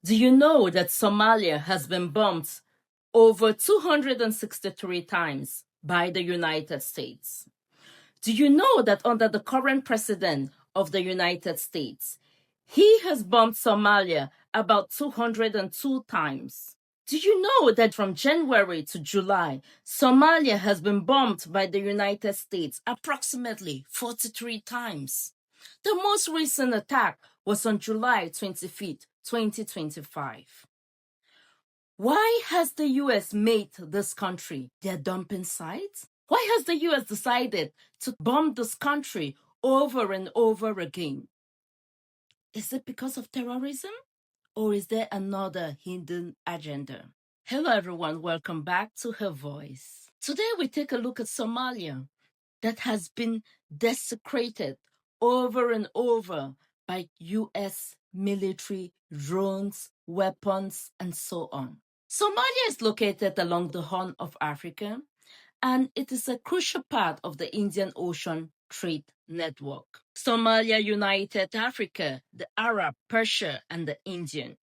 Do you know that Somalia has been bombed over 263 times by the United States? Do you know that under the current president of the United States, he has bombed Somalia about 202 times? Do you know that from January to July, Somalia has been bombed by the United States approximately 43 times? The most recent attack was on July 25th, 2025. Why has the US made this country their dumping site? Why has the US decided to bomb this country over and over again? Is it because of terrorism? Or is there another hidden agenda? Hello everyone, welcome back to Her Voice. Today we take a look at Somalia that has been desecrated over and over by US military drones, weapons, and so on. Somalia is located along the Horn of Africa, and it is a crucial part of the Indian Ocean trade network. Somalia united Africa, the Arab, Persia, and the Indian.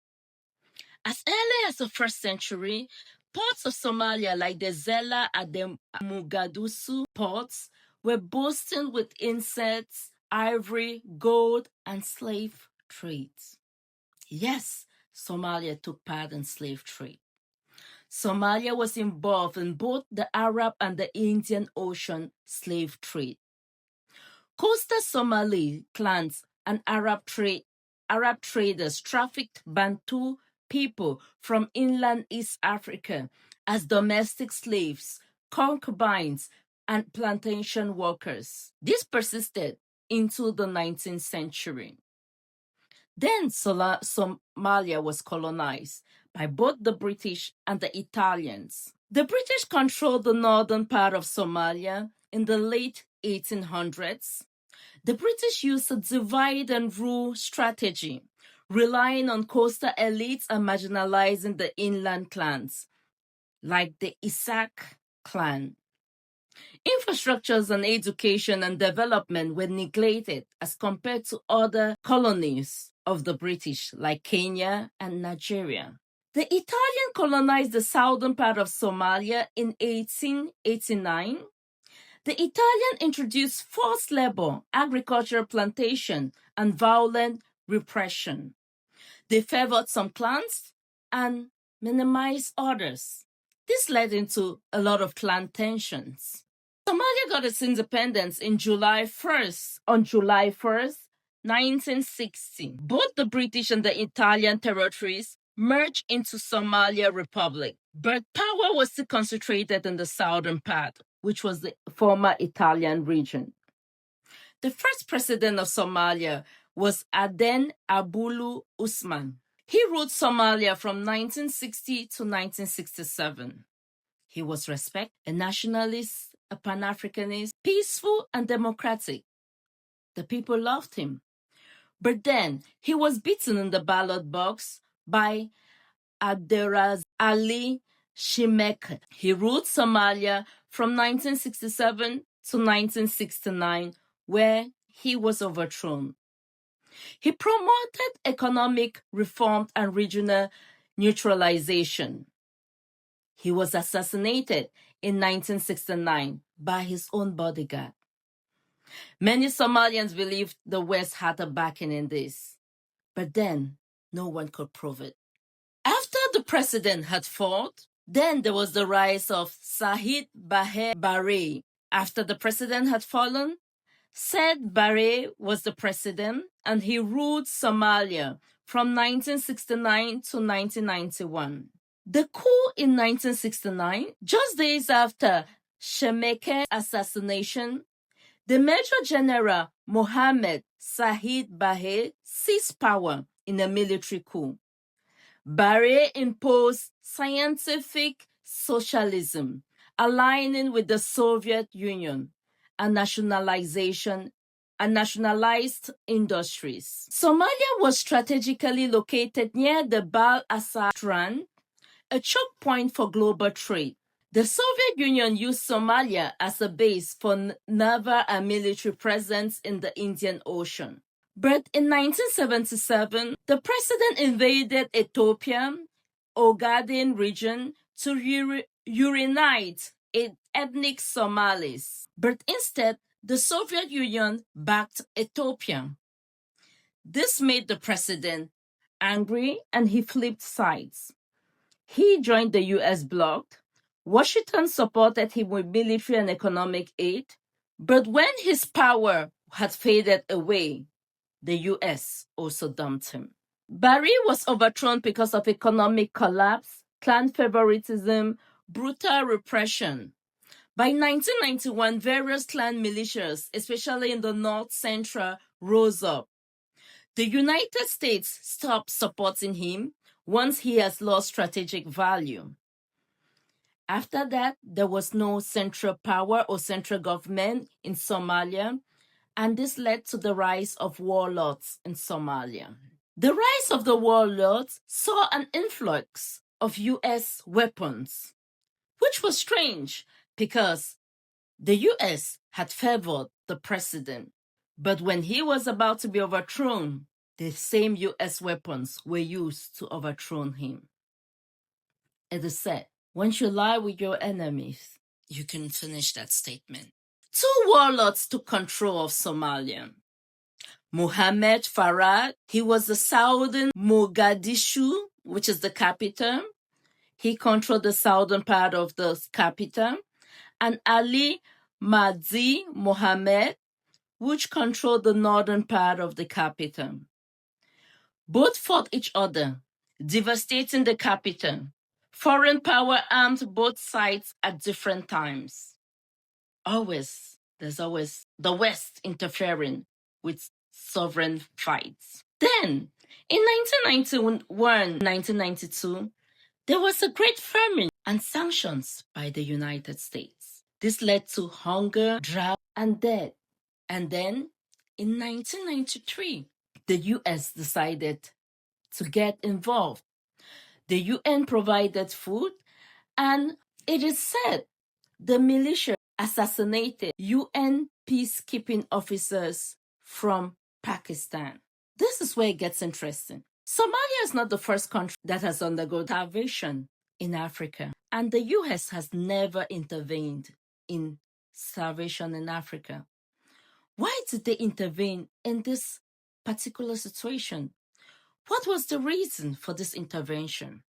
As early as the 1st century, ports of Somalia like the Zela and the Mogadishu ports were boasting with insects, ivory, gold, and slave trades. Yes, Somalia took part in slave trade. Somalia was involved in both the Arab and the Indian Ocean slave trade. Coastal Somali clans and Arab traders trafficked Bantu people from inland East Africa as domestic slaves, concubines, and plantation workers. This persisted into the 19th century. Then Somalia was colonized by both the British and the Italians. The British controlled the northern part of Somalia in the late 1800s. The British used a divide and rule strategy, relying on coastal elites and marginalizing the inland clans, like the Isaac clan. Infrastructures and education and development were neglected as compared to other colonies of the British, like Kenya and Nigeria. The Italian colonized the southern part of Somalia in 1889. The Italian introduced forced labor, agricultural plantation, and violent repression. They favored some clans and minimized others. This led into a lot of clan tensions. Somalia got its independence on July 1st, 1960. Both the British and the Italian territories merged into Somalia Republic, but power was still concentrated in the southern part, which was the former Italian region. The first president of Somalia was Aden Abulu Usman. He ruled Somalia from 1960 to 1967. He was respected, a nationalist, a Pan-Africanist, peaceful and democratic. The people loved him. But then he was beaten in the ballot box by Abderaz Ali Shimek. He ruled Somalia from 1967 to 1969, where he was overthrown. He promoted economic reform and regional neutralization. He was assassinated in 1969 by his own bodyguard. Many Somalians believed the West had a backing in this, but then no one could prove it. After the president had fought, then there was the rise of Said Barre. After the president had fallen, Said Barre was the president, and he ruled Somalia from 1969 to 1991. The coup in 1969, just days after Shemeke's assassination, the Major General Mohammed Said Barre seized power in a military coup. Barre imposed scientific socialism, aligning with the Soviet Union, and nationalized industries. Somalia was strategically located near the Bahr Assad Strand, a choke point for global trade. The Soviet Union used Somalia as a base for naval and military presence in the Indian Ocean. But in 1977, the president invaded Ethiopia, Ogaden region, to reunite ethnic Somalis. But instead, the Soviet Union backed Ethiopia. This made the president angry and he flipped sides. He joined the US bloc. Washington supported him with military and economic aid. But when his power had faded away, the US also dumped him. Barry was overthrown because of economic collapse, clan favoritism, brutal repression. By 1991, various clan militias, especially in the North Central, rose up. The United States stopped supporting him once he has lost strategic value. After that, there was no central power or central government in Somalia, and this led to the rise of warlords in Somalia. The rise of the warlords saw an influx of US weapons, which was strange because the US had favored the president. But when he was about to be overthrown, the same US weapons were used to overthrow him. It is said, once you lie with your enemies, you can finish that statement. Two warlords took control of Somalia. Mohammed Farad, he was the southern Mogadishu, which is the capital. He controlled the southern part of the capital. And Ali Mahdi Mohammed, which controlled the northern part of the capital. Both fought each other, devastating the capital. Foreign power armed both sides at different times. There's always the West interfering with sovereign fights. Then, in 1992, there was a great famine and sanctions by the United States. This led to hunger, drought, and death. And then, in 1993, the US decided to get involved. The UN provided food, and it is said the militia assassinated UN peacekeeping officers from Pakistan. This is where it gets interesting. Somalia is not the first country that has undergone starvation in Africa, and the US has never intervened in starvation in Africa. Why did they intervene in this particular situation? What was the reason for this intervention?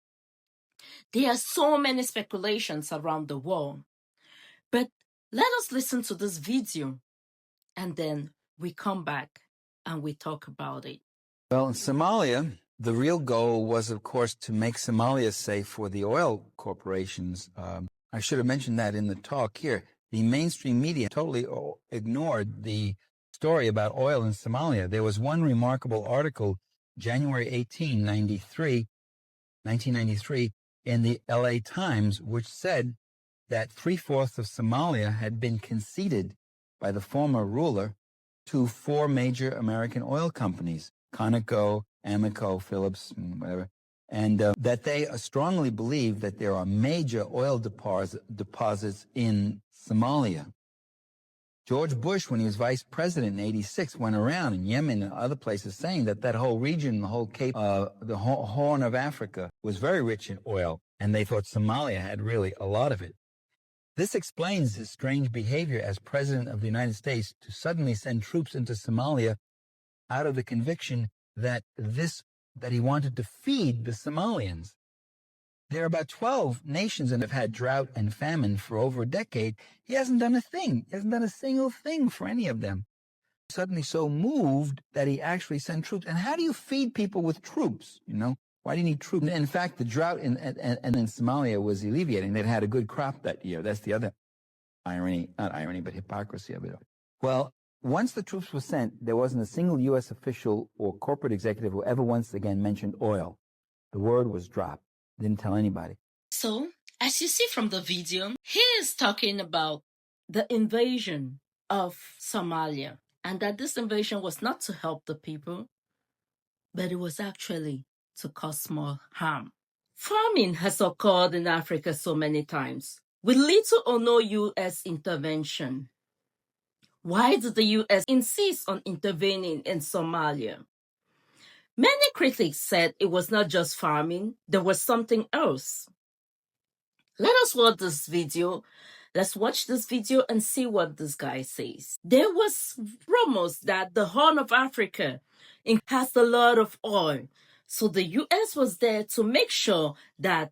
There are so many speculations around the world, but let us listen to this video and then we come back and we talk about it. Well, in Somalia, the real goal was, of course, to make Somalia safe for the oil corporations. I should have mentioned that in the talk here. The mainstream media totally ignored the story about oil in Somalia. There was one remarkable article, January 18, 1993, in the LA Times, which said that 3/4 of Somalia had been conceded by the former ruler to 4 major American oil companies, Conoco, Amoco, Phillips, whatever, and that they strongly believe that there are major oil deposits in Somalia. George Bush, when he was vice president in '86, went around in Yemen and other places saying that that whole region, the whole Cape, the Horn of Africa, was very rich in oil, and they thought Somalia had really a lot of it. This explains his strange behavior as president of the United States to suddenly send troops into Somalia out of the conviction that he wanted to feed the Somalians. There are about 12 nations that have had drought and famine for over a decade. He hasn't done a thing. He hasn't done a single thing for any of them. Suddenly so moved that he actually sent troops. And how do you feed people with troops, you know? Why do you need troops? In fact, the drought in Somalia was alleviating. They'd had a good crop that year. That's the other irony, not irony, but hypocrisy of it. Well, once the troops were sent, there wasn't a single U.S. official or corporate executive who ever once again mentioned oil. The word was dropped. Didn't tell anybody. So, as you see from the video, he is talking about the invasion of Somalia, and that this invasion was not to help the people, but it was actually to cause more harm. Famine has occurred in Africa so many times, with little or no U.S. intervention. Why did the US insist on intervening in Somalia? Many critics said it was not just farming, there was something else. Let us watch this video. Let's watch this video and see what this guy says. There was rumors that the Horn of Africa has a lot of oil. So the US was there to make sure that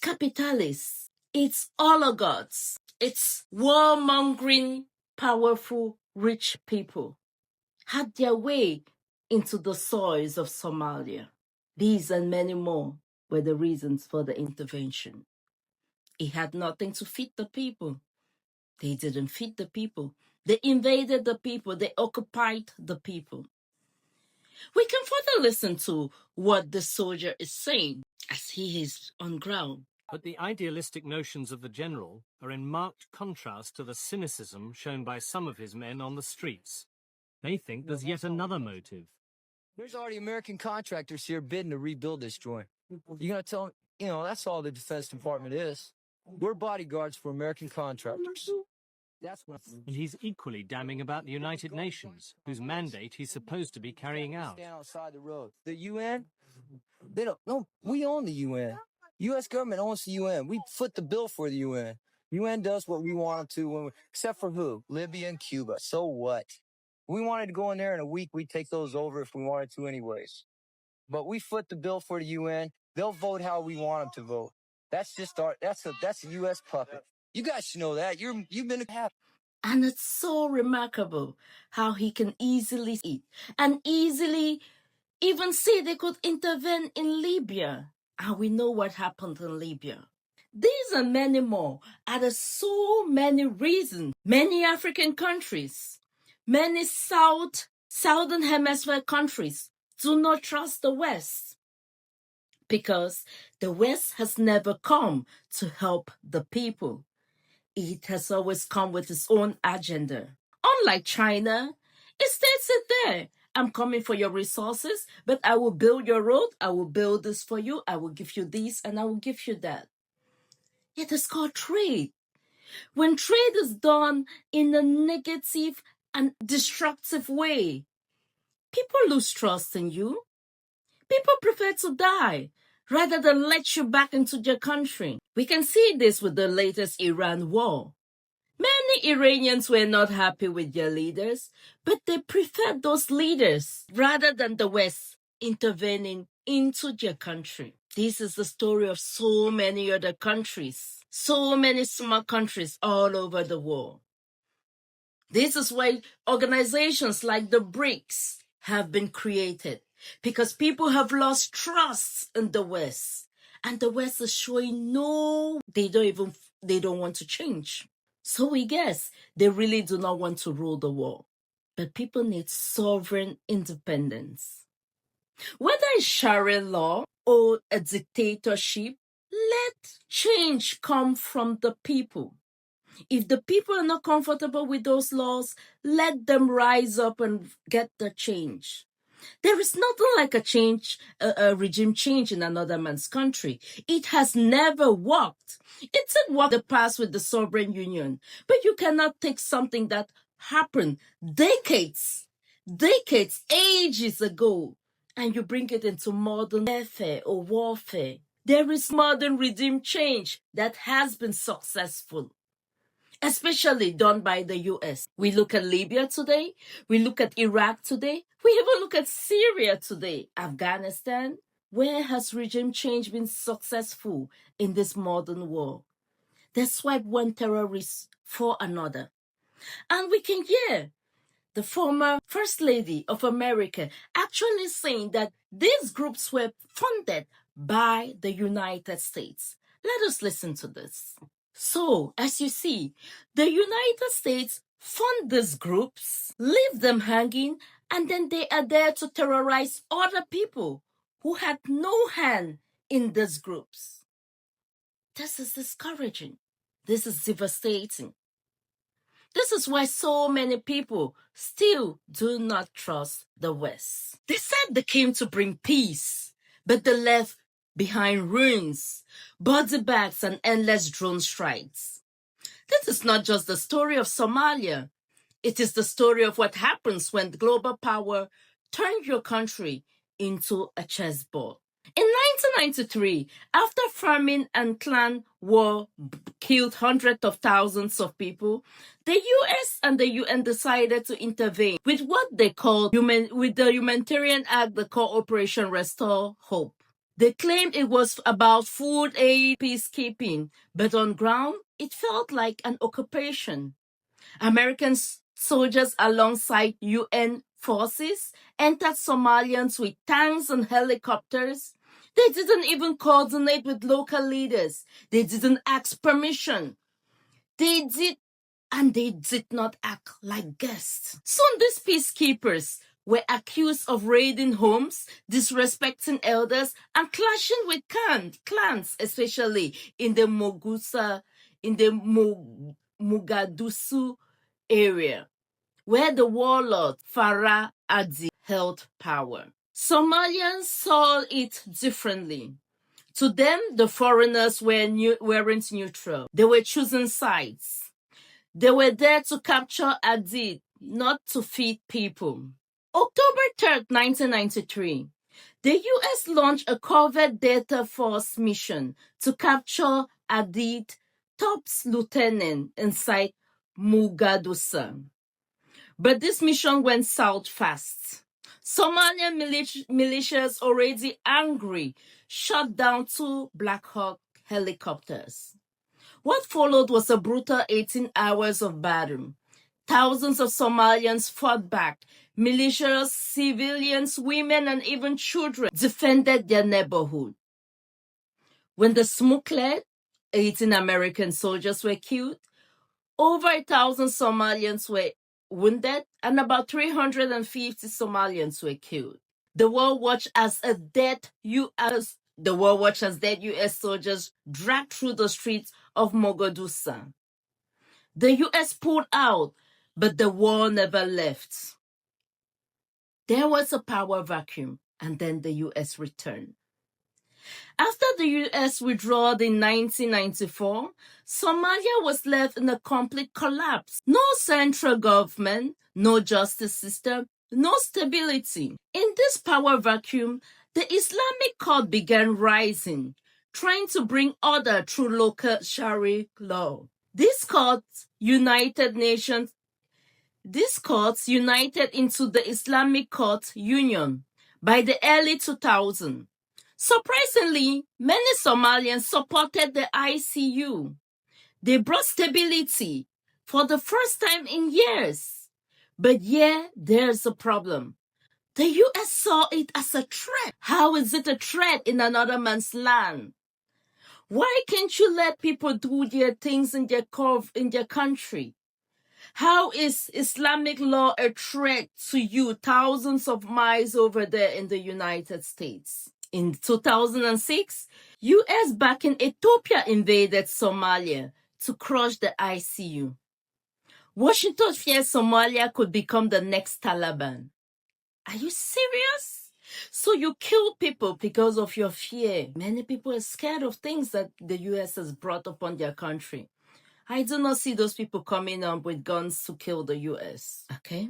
capitalists, its oligarchs, its warmongering, powerful, rich people had their way into the soils of Somalia. These and many more were the reasons for the intervention. It had nothing to feed the people. They didn't feed the people. They invaded the people. They occupied the people. We can further listen to what the soldier is saying as he is on ground. But the idealistic notions of the general are in marked contrast to the cynicism shown by some of his men on the streets. They think there's yet another motive. There's already American contractors here bidding to rebuild this joint. You're going to tell them, that's all the Defense Department is. We're bodyguards for American contractors. That's what. And he's equally damning about the United Nations, whose mandate he's supposed to be carrying out. Stand outside the road. The UN? They don't. No, we own the UN. U.S. government owns the UN. We foot the bill for the UN. UN does what we want them to, except for who? Libya and Cuba. So what? We wanted to go in there in a week. We'd take those over if we wanted to anyways. But we foot the bill for the UN. They'll vote how we want them to vote. That's just that's a U.S. puppet. You guys should know that. You've been happy. And it's so remarkable how he can easily eat and easily even say they could intervene in Libya. And we know what happened in Libya. These and many more are the so many reasons many African countries, many Southern Hemisphere countries do not trust the West. Because the West has never come to help the people. It has always come with its own agenda. Unlike China, it states it there. I'm coming for your resources, but I will build your road, I will build this for you, I will give you this, and I will give you that. It is called trade. When trade is done in a negative and destructive way, people lose trust in you. People prefer to die rather than let you back into their country. We can see this with the latest Iran war. Many Iranians were not happy with their leaders, but they preferred those leaders rather than the West intervening into their country. This is the story of so many other countries, so many small countries all over the world. This is why organizations like the BRICS have been created, because people have lost trust in the West. And the West is showing they don't want to change. So we guess they really do not want to rule the world. But people need sovereign independence. Whether it's Sharia law or a dictatorship, let change come from the people. If the people are not comfortable with those laws, let them rise up and get the change. There is nothing like a regime change in another man's country. It has never worked. It did work in the past with the sovereign union, but you cannot take something that happened decades, ages ago, and you bring it into modern warfare or warfare. There is modern regime change that has been successful, especially done by the US. We look at Libya today. We look at Iraq today. We even look at Syria today. Afghanistan. Where has regime change been successful in this modern war? They swipe one terrorist for another. And we can hear the former First Lady of America actually saying that these groups were funded by the United States. Let us listen to this. So, as you see, the United States fund these groups, leave them hanging, and then they are there to terrorize other people who had no hand in these groups. This is discouraging. This is devastating. This is why so many people still do not trust the West. They said they came to bring peace, but they left behind ruins, body bags, and endless drone strikes. This is not just the story of Somalia. It is the story of what happens when global power turns your country into a chessboard. In 1993, after famine and clan war killed hundreds of thousands of people, the US and the UN decided to intervene with what they called the humanitarian act they call Operation Restore Hope. They claimed it was about food aid, peacekeeping, but on ground, it felt like an occupation. American soldiers alongside UN forces entered Somalians with tanks and helicopters. They didn't even coordinate with local leaders. They didn't ask permission. They did not act like guests. Soon these peacekeepers were accused of raiding homes, disrespecting elders, and clashing with clans, especially in the Mogadishu area, where the warlord Farah Adi held power. Somalians saw it differently. To them, the foreigners weren't neutral. They were choosing sides. They were there to capture Adi, not to feed people. October 3rd, 1993, the US launched a covert Delta Force mission to capture Adi, top lieutenant inside Mogadishu. But this mission went south fast. Somalian militias, already angry, shot down 2 Black Hawk helicopters. What followed was a brutal 18 hours of battle. Thousands of Somalians fought back. Militias, civilians, women, and even children defended their neighborhood. When the smoke cleared, 18 American soldiers were killed, over 1,000 Somalians were wounded, and about 350 Somalians were killed. The war watched as dead US soldiers dragged through the streets of Mogadishu. The US pulled out, but the war never left. There was a power vacuum, and then the US returned. After the US withdrew in 1994, Somalia was left in a complete collapse. No central government, no justice system, no stability. In this power vacuum, the Islamic court began rising, trying to bring order through local Sharia law. These courts united into the Islamic Court Union by the early 2000s. Surprisingly, many Somalians supported the ICU. They brought stability for the first time in years. But yeah, there's a problem. The US saw it as a threat. How is it a threat in another man's land? Why can't you let people do their things in their country? How is Islamic law a threat to you thousands of miles over there in the United States? In 2006, US backing Ethiopia invaded Somalia to crush the ICU. Washington feared Somalia could become the next Taliban. Are you serious? So you kill people because of your fear. Many people are scared of things that the US has brought upon their country. I do not see those people coming up with guns to kill the US. Okay?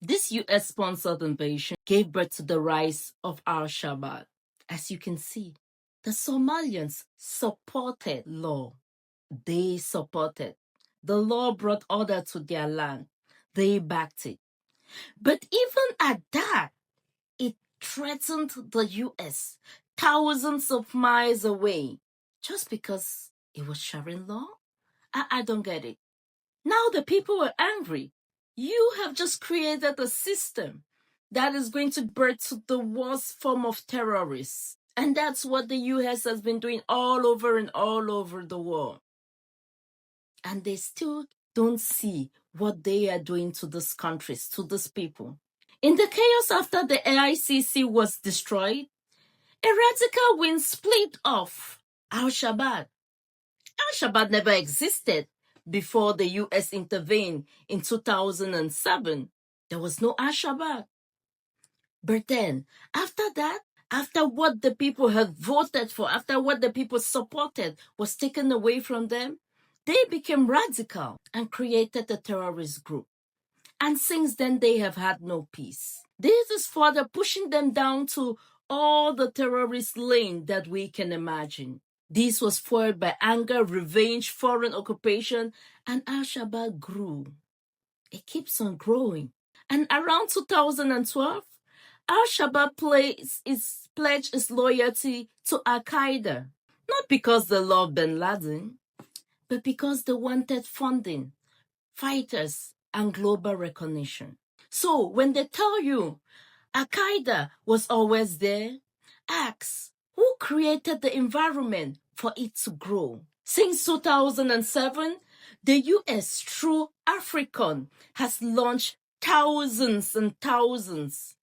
This US-sponsored invasion gave birth to the rise of Al-Shabaab. As you can see, the Somalians supported law. They supported. The law brought order to their land. They backed it. But even at that, it threatened the US thousands of miles away just because it was sharing law? I don't get it. Now the people are angry. You have just created a system that is going to birth to the worst form of terrorists. And that's what the US has been doing all over and all over the world. And they still don't see what they are doing to these countries, to these people. In the chaos after the AICC was destroyed, a radical wind split off Al-Shabaab. Al-Shabaab never existed before the US intervened in 2007. There was no Al-Shabaab. But then, after that, after what the people had voted for, after what the people supported was taken away from them, they became radical and created a terrorist group. And since then, they have had no peace. This is further pushing them down to all the terrorist lane that we can imagine. This was fueled by anger, revenge, foreign occupation, and Al-Shabaab grew. It keeps on growing. And around 2012, Al-Shabaab pledged its loyalty to Al-Qaeda, not because they loved bin Laden, but because they wanted funding, fighters, and global recognition. So when they tell you Al-Qaeda was always there, ask, who created the environment for it to grow? Since 2007, the US, through African, has launched thousands and thousands,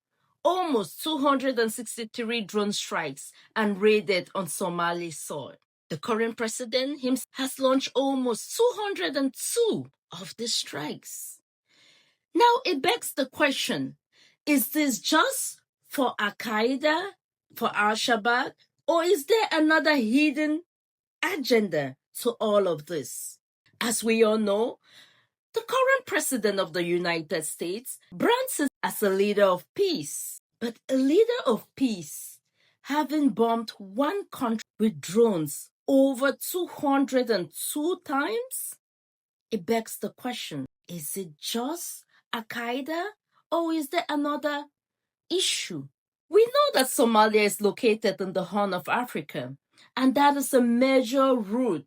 almost 263 drone strikes and raided on Somali soil. The current president himself has launched almost 202 of the strikes. Now it begs the question, is this just for Al-Qaeda, for Al-Shabaab, or is there another hidden agenda to all of this? As we all know, the current president of the United States brands himself as a leader of peace. But a leader of peace, having bombed one country with drones over 202 times? It begs the question, is it just Al-Qaeda, or is there another issue? We know that Somalia is located in the Horn of Africa, and that is a major route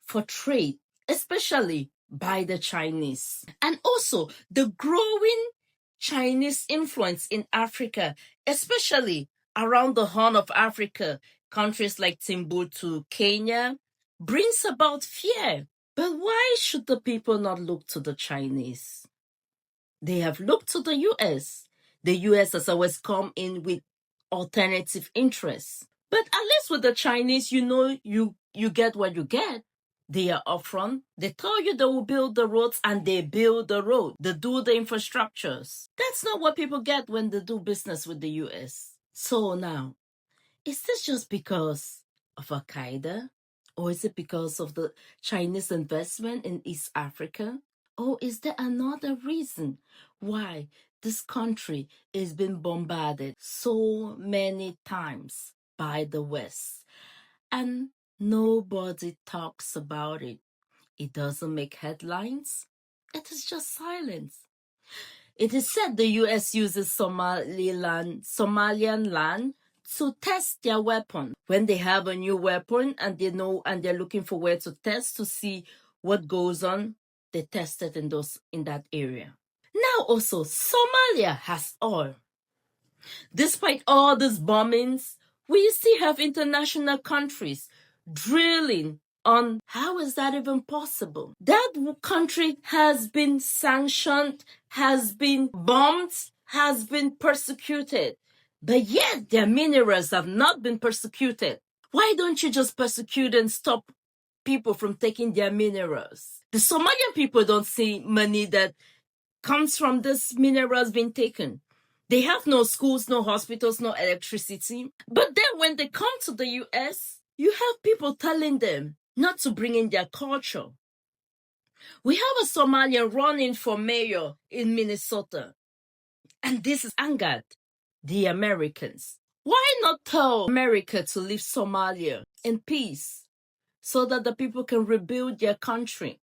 for trade, especially by the Chinese. And also the growing Chinese influence in Africa, especially around the Horn of Africa, countries like Timbuktu, Kenya, brings about fear. But why should the people not look to the Chinese? They have looked to the US. The US has always come in with alternative interests. But at least with the Chinese, you know, you get what you get. They are upfront. They tell you they will build the roads, and they build the road. They do the infrastructures. That's not what people get when they do business with the US. So now, is this just because of Al-Qaeda? Or is it because of the Chinese investment in East Africa? Or is there another reason why this country is being bombarded so many times by the West? And nobody talks about it. It doesn't make headlines. It is just silence. It is said the US uses Somalian land to test their weapon. When they have a new weapon and they know and they're looking for where to test to see what goes on, they test it in that area. Now also, Somalia has oil. Despite all these bombings, we still have international countries drilling on how is that even possible? That country has been sanctioned, has been bombed, has been persecuted, but yet their minerals have not been persecuted. Why don't you just persecute and stop people from taking their minerals? The Somalian people don't see money that comes from this minerals being taken. They have no schools, no hospitals, no electricity. But then when they come to the US, you have people telling them not to bring in their culture. We have a Somalian running for mayor in Minnesota, and this has angered the Americans. Why not tell America to leave Somalia in peace so that the people can rebuild their country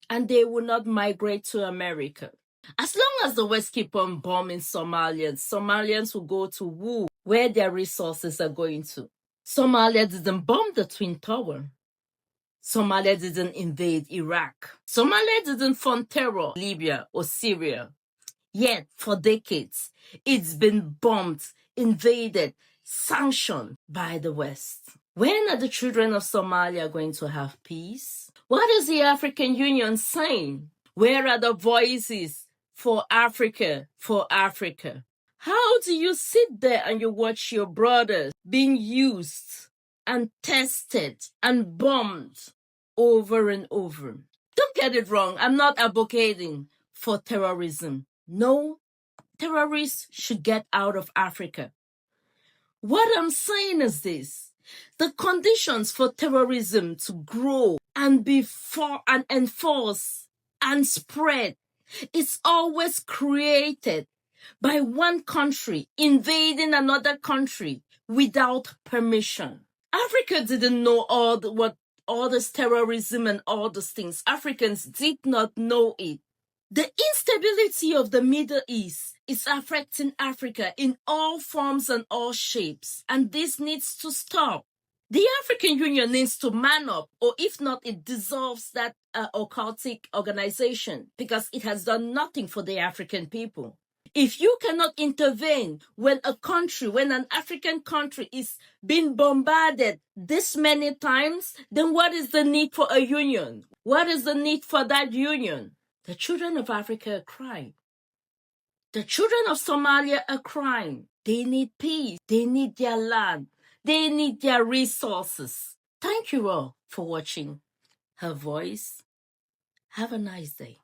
and they will not migrate to America? As long as the West keep on bombing Somalians will go to war where their resources are going to. Somalia didn't bomb the Twin Tower. Somalia didn't invade Iraq. Somalia didn't fund terror in Libya or Syria. Yet, for decades, it's been bombed, invaded, sanctioned by the West. When are the children of Somalia going to have peace? What is the African Union saying? Where are the voices for Africa, for Africa? How do you sit there and you watch your brothers being used and tested and bombed over and over? Don't get it wrong. I'm not advocating for terrorism. No, terrorists should get out of Africa. What I'm saying is this: the conditions for terrorism to grow and be and enforce and spread It's always created by one country invading another country without permission. Africa didn't know all this terrorism and all these things. Africans did not know it. The instability of the Middle East is affecting Africa in all forms and all shapes, and this needs to stop. The African Union needs to man up, or if not, it dissolves that occultic organization because it has done nothing for the African people. If you cannot intervene when an African country is being bombarded this many times, then what is the need for a union? What is the need for that union? The children of Africa are crying. The children of Somalia are crying. They need peace. They need their land. They need their resources. Thank you all for watching Her Voice. Have a nice day.